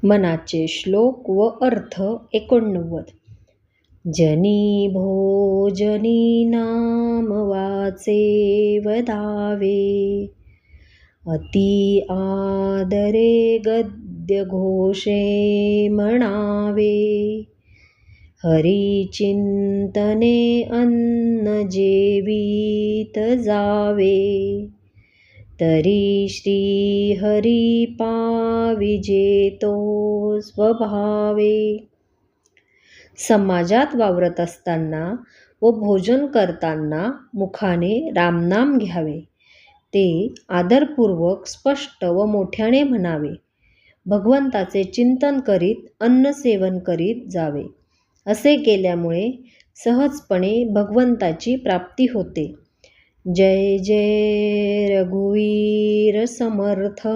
मनाचे श्लोक व अर्थ 89. जनी भोजनी नाम वाचे वदावे, अति आदरे गद्य घोषे म्हणावे. हरी चिंतने अन्न जेवीत जावे, तरी श्री हरी पाविजेतो स्वभावे. समाजात वावरत असताना व भोजन करताना मुखाने रामनाम घ्यावे. ते आदरपूर्वक स्पष्ट व मोठ्याने म्हणावे. भगवंताचे चिंतन करीत अन्न सेवन करीत जावे. असे केल्यामुळे सहजपणे भगवंताची प्राप्ती होते. जय जय रघुवीर समर्थ.